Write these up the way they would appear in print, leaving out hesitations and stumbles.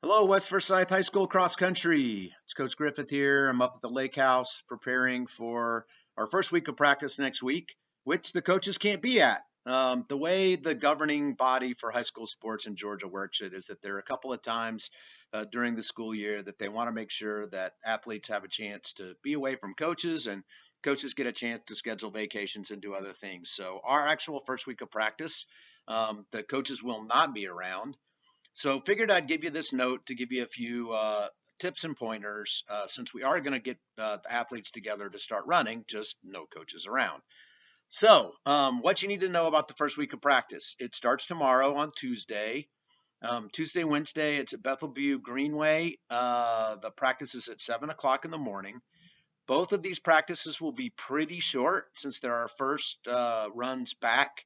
Hello, Wfhs High School cross country. It's Coach Griffith here. I'm up at the lake house preparing for our first week of practice next week, which the coaches can't be at. The way the governing body for high school sports in Georgia works it is that there are a couple of times during the school year that they want to make sure that athletes have a chance to be away from coaches and coaches get a chance to schedule vacations and do other things. So our actual first week of practice, the coaches will not be around. So figured I'd give you this note to give you a few tips and pointers since we are going to get the athletes together to start running, just no coaches around. So what you need to know about the first week of practice. It starts tomorrow on Tuesday. Wednesday, it's at Bethelview Greenway. The practice is at 7 o'clock in the morning. Both of these practices will be pretty short since they're our first runs back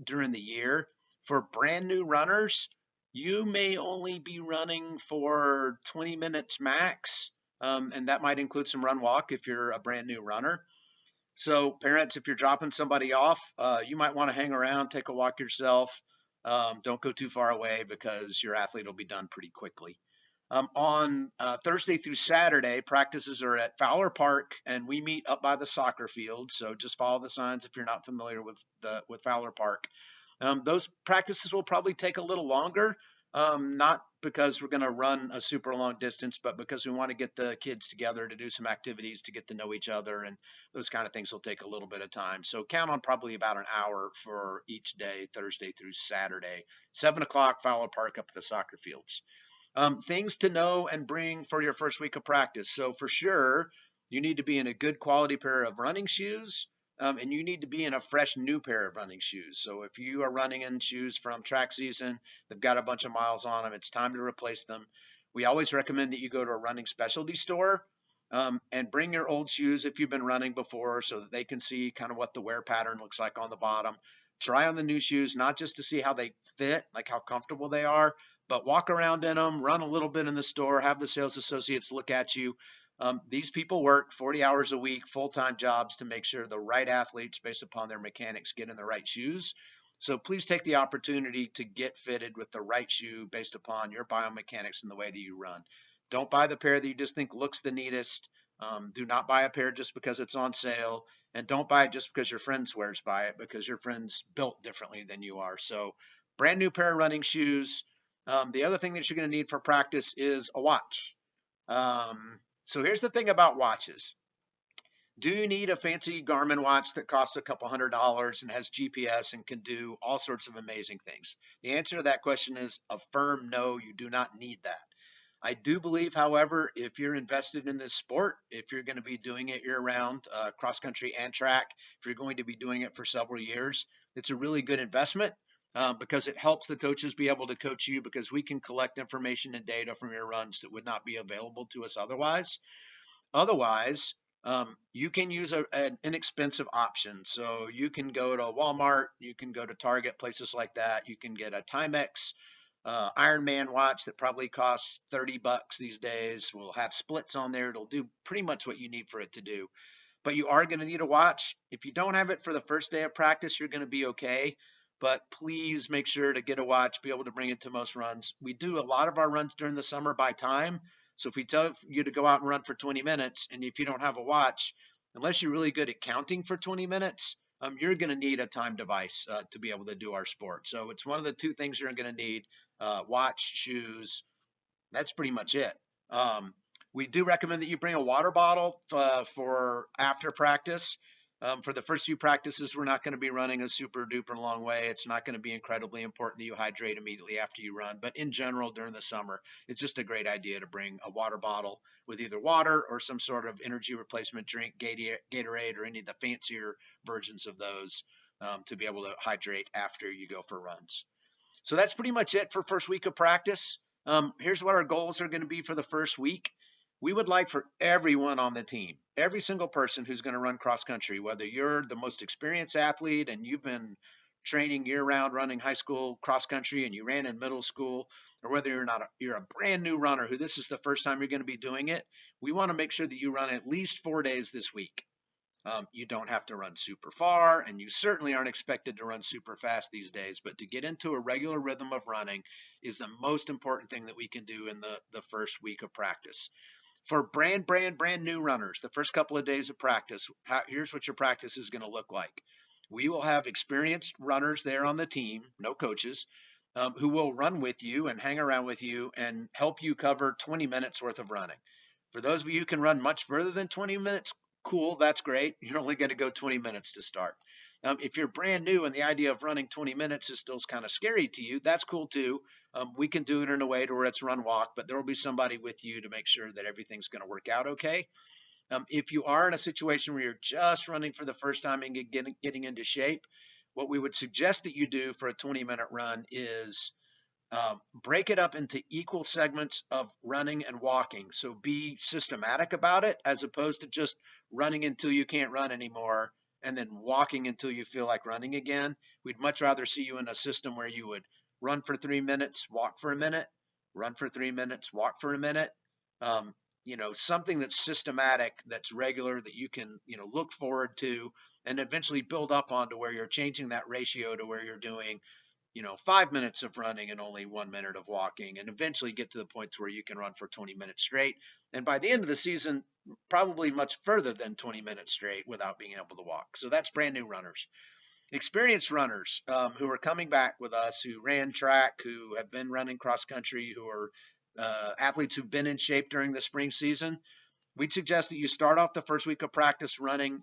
during the year. For brand new runners, you may only be running for 20 minutes max, and that might include some run walk if you're a brand new runner. So parents, if you're dropping somebody off, you might want to hang around, take a walk yourself. Don't go too far away because your athlete will be done pretty quickly. On Thursday through Saturday, practices are at Fowler Park, and we meet up by the soccer field. So just follow the signs if you're not familiar with Fowler Park. Those practices will probably take a little longer, not because we're going to run a super long distance, but because we want to get the kids together to do some activities to get to know each other, and those kind of things will take a little bit of time. So count on probably about an hour for each day, Thursday through Saturday. 7 o'clock, Fowler Park up at the soccer fields. Things to know and bring for your first week of practice. So for sure, you need to be in a good quality pair of running shoes. And you need to be in a fresh new pair of running shoes. So if you are running in shoes from track season, they've got a bunch of miles on them, it's time to replace them. We always recommend that you go to a running specialty store and bring your old shoes if you've been running before so that they can see kind of what the wear pattern looks like on the bottom. Try on the new shoes, not just to see how they fit, like how comfortable they are, but walk around in them, run a little bit in the store, have the sales associates look at you. These people work 40 hours a week, full-time jobs to make sure the right athletes based upon their mechanics get in the right shoes. So please take the opportunity to get fitted with the right shoe based upon your biomechanics and the way that you run. Don't buy the pair that you just think looks the neatest. Do not buy a pair just because it's on sale. And don't buy it just because your friend swears by it because your friend's built differently than you are. So brand new pair of running shoes. The other thing that you're going to need for practice is a watch. So here's the thing about watches. Do you need a fancy Garmin watch that costs a couple $100 and has GPS and can do all sorts of amazing things? The answer to that question is a firm no, you do not need that. I do believe, however, if you're invested in this sport, if you're going to be doing it year round, cross country and track, if you're going to be doing it for several years, it's a really good investment because it helps the coaches be able to coach you because we can collect information and data from your runs that would not be available to us otherwise. Otherwise, you can use an inexpensive option. So you can go to Walmart, you can go to Target, places like that. You can get a Timex Ironman watch that probably costs $30 these days. Will have splits on there. It'll do pretty much what you need for it to do. But you are going to need a watch. If you don't have it for the first day of practice, you're going to be okay. But please make sure to get a watch, be able to bring it to most runs. We do a lot of our runs during the summer by time. So if we tell you to go out and run for 20 minutes, and if you don't have a watch, unless you're really good at counting for 20 minutes, you're going to need a time device to be able to do our sport. So it's one of the two things you're going to need, watch, shoes. That's pretty much it. We do recommend that you bring a water bottle for after practice. For the first few practices, we're not going to be running a super duper long way. It's not going to be incredibly important that you hydrate immediately after you run. But in general, during the summer, it's just a great idea to bring a water bottle with either water or some sort of energy replacement drink, Gatorade, or any of the fancier versions of those to be able to hydrate after you go for runs. So that's pretty much it for first week of practice. Here's what our goals are going to be for the first week. We would like for everyone on the team, every single person who's going to run cross country, whether you're the most experienced athlete and you've been training year round running high school cross country and you ran in middle school, or whether you're a brand new runner who this is the first time you're going to be doing it, we want to make sure that you run at least 4 days this week. You don't have to run super far, and you certainly aren't expected to run super fast these days. But to get into a regular rhythm of running is the most important thing that we can do in the first week of practice. For brand new runners, the first couple of days of practice, here's what your practice is going to look like. We will have experienced runners there on the team, no coaches, who will run with you and hang around with you and help you cover 20 minutes worth of running. For those of you who can run much further than 20 minutes, cool, that's great. You're only going to go 20 minutes to start. If you're brand new and the idea of running 20 minutes is still kind of scary to you, that's cool too. We can do it in a way to where it's run walk, but there will be somebody with you to make sure that everything's going to work out okay. If you are in a situation where you're just running for the first time and getting into shape, what we would suggest that you do for a 20-minute run is break it up into equal segments of running and walking. So be systematic about it as opposed to just running until you can't run anymore and then walking until you feel like running again. We'd much rather see you in a system where you would run for 3 minutes, walk for a minute, run for 3 minutes, walk for a minute. Something that's systematic, that's regular, that you can, look forward to and eventually build up on to where you're changing that ratio to where you're doing 5 minutes of running and only 1 minute of walking, and eventually get to the point where you can run for 20 minutes straight. And by the end of the season, probably much further than 20 minutes straight without being able to walk. So that's brand new runners. Experienced runners who are coming back with us, who ran track, who have been running cross country, who are athletes who've been in shape during the spring season, we'd suggest that you start off the first week of practice running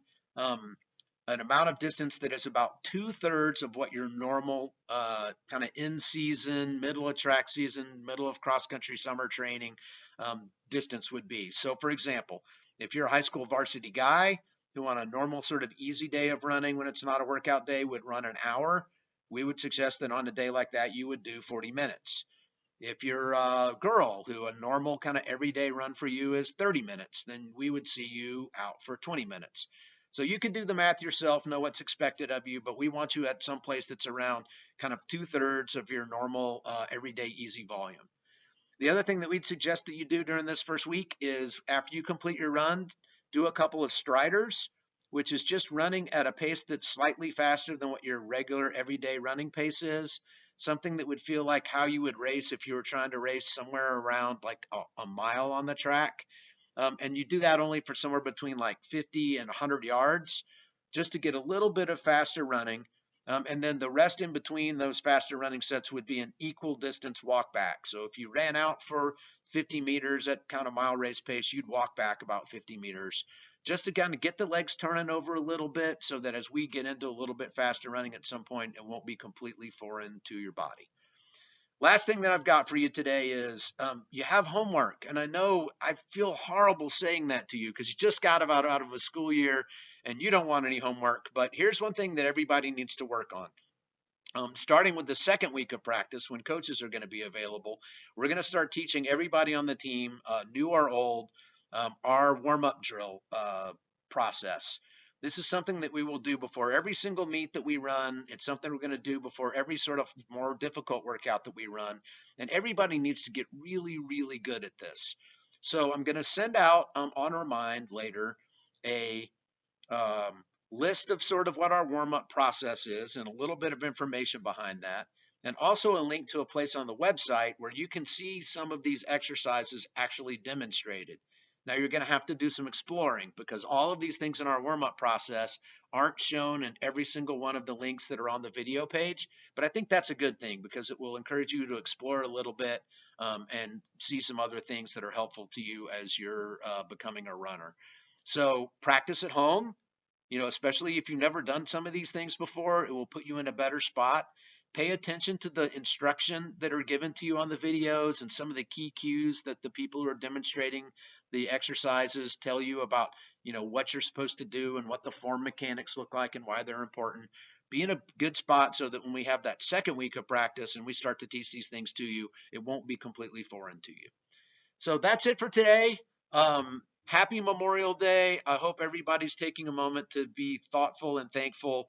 an amount of distance that is about 2/3 of what your normal kind of in-season, middle of track season, middle of cross-country summer training distance would be. So, for example, if you're a high school varsity guy who on a normal sort of easy day of running when it's not a workout day would run an hour, we would suggest that on a day like that you would do 40 minutes. If you're a girl who a normal kind of everyday run for you is 30 minutes, then we would see you out for 20 minutes. So you can do the math yourself, know what's expected of you, but we want you at some place that's around kind of 2/3 of your normal everyday easy volume. The other thing that we'd suggest that you do during this first week is after you complete your run, do a couple of striders, which is just running at a pace that's slightly faster than what your regular everyday running pace is. Something that would feel like how you would race if you were trying to race somewhere around like a mile on the track. And you do that only for somewhere between like 50 and 100 yards just to get a little bit of faster running. And then the rest in between those faster running sets would be an equal distance walk back. So if you ran out for 50 meters at kind of mile race pace, you'd walk back about 50 meters just to kind of get the legs turning over a little bit so that as we get into a little bit faster running at some point, it won't be completely foreign to your body. Last thing that I've got for you today is you have homework. And I know I feel horrible saying that to you because you just got out of a school year and you don't want any homework. But here's one thing that everybody needs to work on. Starting with the second week of practice, when coaches are going to be available, we're going to start teaching everybody on the team, new or old, our warm-up drill process. This is something that we will do before every single meet that we run. It's something we're going to do before every sort of more difficult workout that we run. And everybody needs to get really, really good at this. So I'm going to send out on Remind later a list of sort of what our warm-up process is and a little bit of information behind that. And also a link to a place on the website where you can see some of these exercises actually demonstrated. Now you're going to have to do some exploring because all of these things in our warm-up process aren't shown in every single one of the links that are on the video page. But I think that's a good thing because it will encourage you to explore a little bit and see some other things that are helpful to you as you're becoming a runner. So practice at home, especially if you've never done some of these things before, it will put you in a better spot. Pay attention to the instruction that are given to you on the videos and some of the key cues that the people who are demonstrating the exercises tell you about, what you're supposed to do and what the form mechanics look like and why they're important. Be in a good spot so that when we have that second week of practice and we start to teach these things to you, it won't be completely foreign to you. So that's it for today. Happy Memorial Day. I hope everybody's taking a moment to be thoughtful and thankful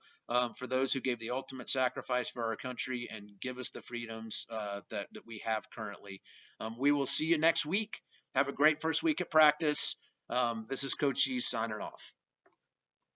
for those who gave the ultimate sacrifice for our country and give us the freedoms that we have currently. We will see you next week. Have a great first week at practice. This is Coach G signing off.